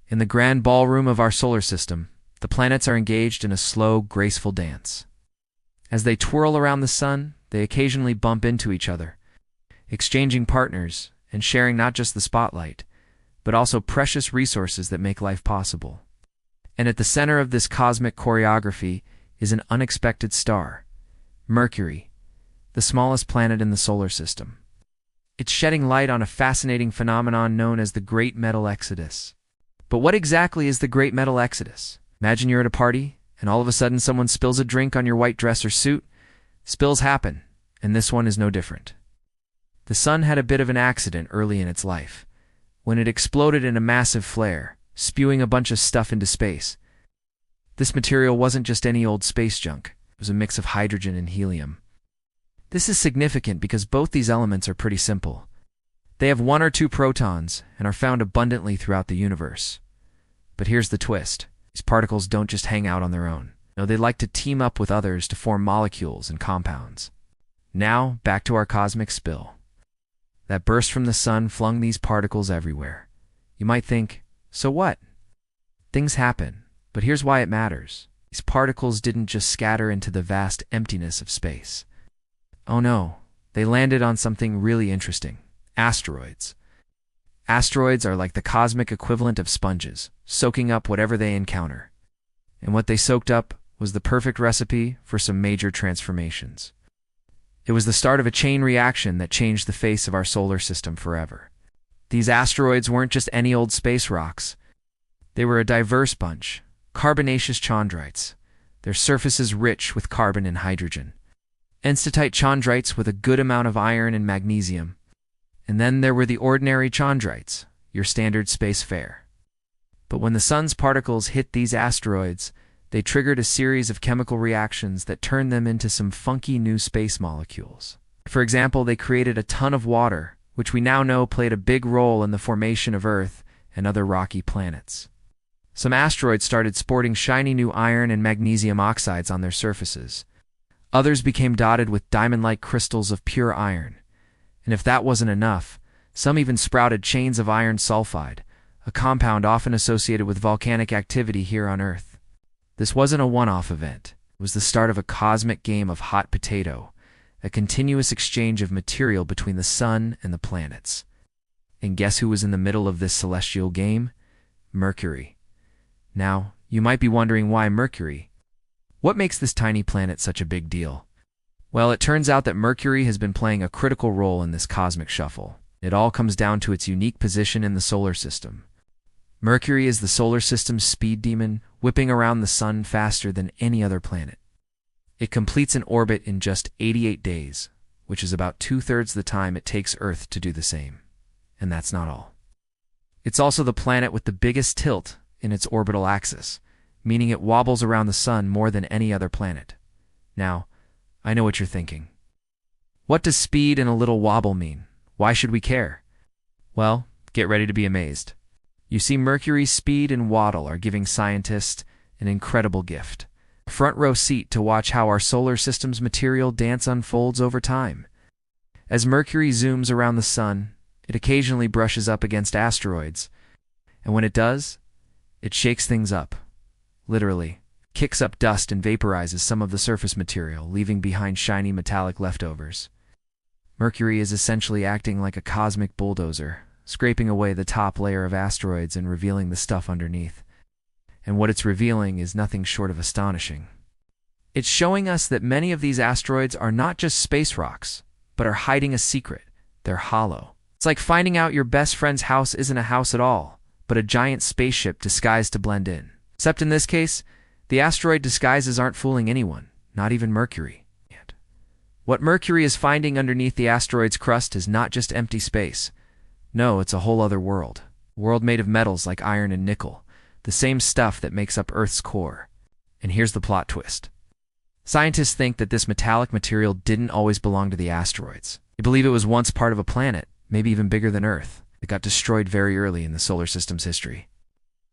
In the grand ballroom of our solar system, the planets are engaged in a slow, graceful dance. As they twirl around the sun, they occasionally bump into each other, exchanging partners and sharing not just the spotlight, but also precious resources that make life possible. And at the center of this cosmic choreography is an unexpected star, Mercury, the smallest planet in the solar system. It's shedding light on a fascinating phenomenon known as the Great Metal Exodus. But what exactly is the Great Metal Exodus? Imagine you're at a party, and all of a sudden someone spills a drink on your white dress or suit. Spills happen, and this one is no different. The sun had a bit of an accident early in its life, when it exploded in a massive flare, spewing a bunch of stuff into space. This material wasn't just any old space junk. It was a mix of hydrogen and helium. This is significant because both these elements are pretty simple. They have one or two protons and are found abundantly throughout the universe. But here's the twist. These particles don't just hang out on their own. No, they like to team up with others to form molecules and compounds. Now, back to our cosmic spill. That burst from the sun flung these particles everywhere. You might think, so what? Things happen, but here's why it matters. These particles didn't just scatter into the vast emptiness of space. Oh no, they landed on something really interesting. Asteroids. Asteroids are like the cosmic equivalent of sponges, soaking up whatever they encounter. And what they soaked up was the perfect recipe for some major transformations. It was the start of a chain reaction that changed the face of our solar system forever. These asteroids weren't just any old space rocks. They were a diverse bunch, carbonaceous chondrites, their surfaces rich with carbon and hydrogen. Enstatite chondrites with a good amount of iron and magnesium. And then there were the ordinary chondrites, your standard space fare. But when the sun's particles hit these asteroids, they triggered a series of chemical reactions that turned them into some funky new space molecules. For example, they created a ton of water, which we now know played a big role in the formation of Earth and other rocky planets. Some asteroids started sporting shiny new iron and magnesium oxides on their surfaces. Others became dotted with diamond-like crystals of pure iron. And if that wasn't enough, some even sprouted chains of iron sulfide, a compound often associated with volcanic activity here on Earth. This wasn't a one-off event. It was the start of a cosmic game of hot potato, a continuous exchange of material between the sun and the planets. And guess who was in the middle of this celestial game? Mercury. Now, you might be wondering why Mercury? What makes this tiny planet such a big deal? Well, it turns out that Mercury has been playing a critical role in this cosmic shuffle. It all comes down to its unique position in the solar system. Mercury is the solar system's speed demon, whipping around the sun faster than any other planet. It completes an orbit in just 88 days, which is about 2/3 the time it takes Earth to do the same. And that's not all. It's also the planet with the biggest tilt in its orbital axis, meaning it wobbles around the sun more than any other planet. Now, I know what you're thinking. What does speed and a little wobble mean? Why should we care? Well, get ready to be amazed. You see, Mercury's speed and waddle are giving scientists an incredible gift. A front row seat to watch how our solar system's material dance unfolds over time. As Mercury zooms around the sun, it occasionally brushes up against asteroids. And when it does, it shakes things up. Literally, kicks up dust and vaporizes some of the surface material, leaving behind shiny metallic leftovers. Mercury is essentially acting like a cosmic bulldozer, scraping away the top layer of asteroids and revealing the stuff underneath. And what it's revealing is nothing short of astonishing. It's showing us that many of these asteroids are not just space rocks, but are hiding a secret. They're hollow. It's like finding out your best friend's house isn't a house at all, but a giant spaceship disguised to blend in. Except in this case, the asteroid disguises aren't fooling anyone, not even Mercury. What Mercury is finding underneath the asteroid's crust is not just empty space. No, it's a whole other world. A world made of metals like iron and nickel, the same stuff that makes up Earth's core. And here's the plot twist. Scientists think that this metallic material didn't always belong to the asteroids. They believe it was once part of a planet, maybe even bigger than Earth, that got destroyed very early in the solar system's history.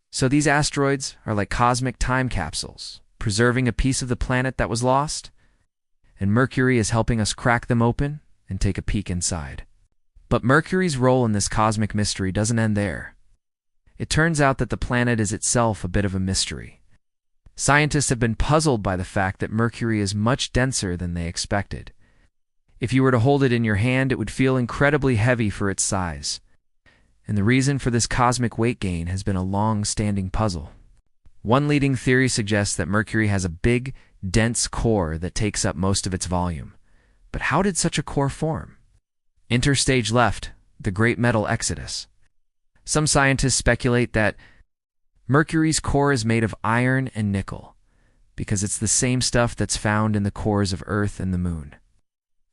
So these asteroids are like cosmic time capsules, preserving a piece of the planet that was lost, and Mercury is helping us crack them open and take a peek inside. But Mercury's role in this cosmic mystery doesn't end there. It turns out that the planet is itself a bit of a mystery. Scientists have been puzzled by the fact that Mercury is much denser than they expected. If you were to hold it in your hand, it would feel incredibly heavy for its size. And the reason for this cosmic weight gain has been a long-standing puzzle. One leading theory suggests that Mercury has a big, dense core that takes up most of its volume. But how did such a core form? Enter stage left, the great metal exodus. Some scientists speculate that Mercury's core is made of iron and nickel, because it's the same stuff that's found in the cores of Earth and the Moon.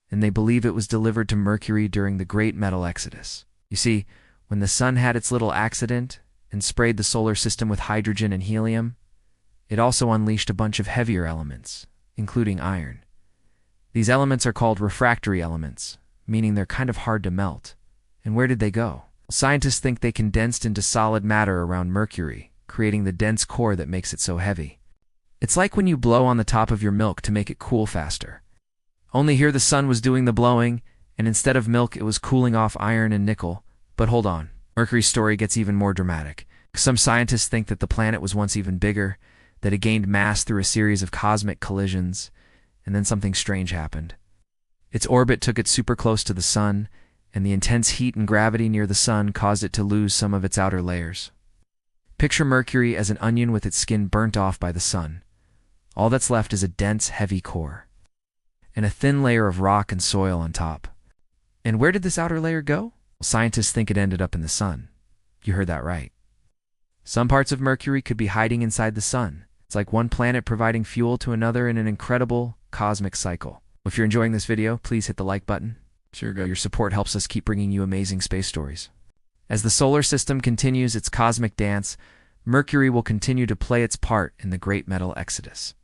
And they believe it was delivered to Mercury during the great metal exodus. You see, when the sun had its little accident and sprayed the solar system with hydrogen and helium, it also unleashed a bunch of heavier elements, including iron. These elements are called refractory elements, meaning they're kind of hard to melt. And where did they go? Scientists think they condensed into solid matter around Mercury, creating the dense core that makes it so heavy. It's like when you blow on the top of your milk to make it cool faster. Only here the sun was doing the blowing, and instead of milk it was cooling off iron and nickel. But hold on, Mercury's story gets even more dramatic. Some scientists think that the planet was once even bigger, that it gained mass through a series of cosmic collisions, and then something strange happened. Its orbit took it super close to the sun, and the intense heat and gravity near the sun caused it to lose some of its outer layers. Picture Mercury as an onion with its skin burnt off by the sun. All that's left is a dense, heavy core, and a thin layer of rock and soil on top. And where did this outer layer go? Scientists think it ended up in the sun. You heard that right. Some parts of Mercury could be hiding inside the sun. It's like one planet providing fuel to another in an incredible cosmic cycle. If you're enjoying this video, please hit the like button. Your support helps us keep bringing you amazing space stories. As the solar system continues its cosmic dance, Mercury will continue to play its part in the great metal exodus.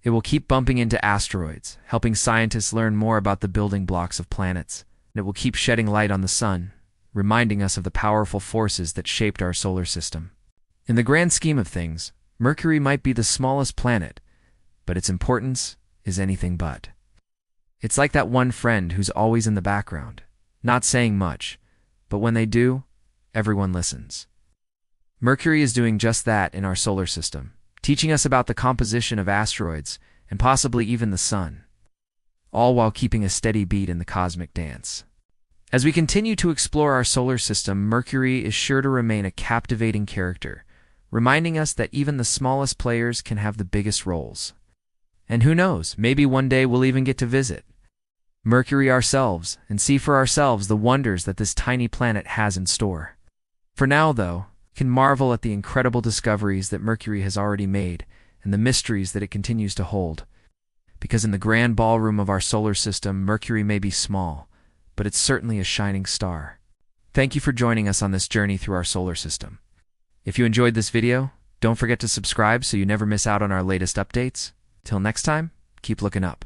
It will keep bumping into asteroids, helping scientists learn more about the building blocks of planets. And it will keep shedding light on the sun, reminding us of the powerful forces that shaped our solar system. In the grand scheme of things, Mercury might be the smallest planet, but its importance is anything but. It's like that one friend who's always in the background, not saying much, but when they do, everyone listens. Mercury is doing just that in our solar system, teaching us about the composition of asteroids and possibly even the sun, all while keeping a steady beat in the cosmic dance. As we continue to explore our solar system, Mercury is sure to remain a captivating character, reminding us that even the smallest players can have the biggest roles. And who knows, maybe one day we'll even get to visit Mercury ourselves and see for ourselves the wonders that this tiny planet has in store. For now, though, we can marvel at the incredible discoveries that Mercury has already made and the mysteries that it continues to hold. Because in the grand ballroom of our solar system, Mercury may be small, but it's certainly a shining star. Thank you for joining us on this journey through our solar system. If you enjoyed this video, don't forget to subscribe so you never miss out on our latest updates. Till next time, keep looking up.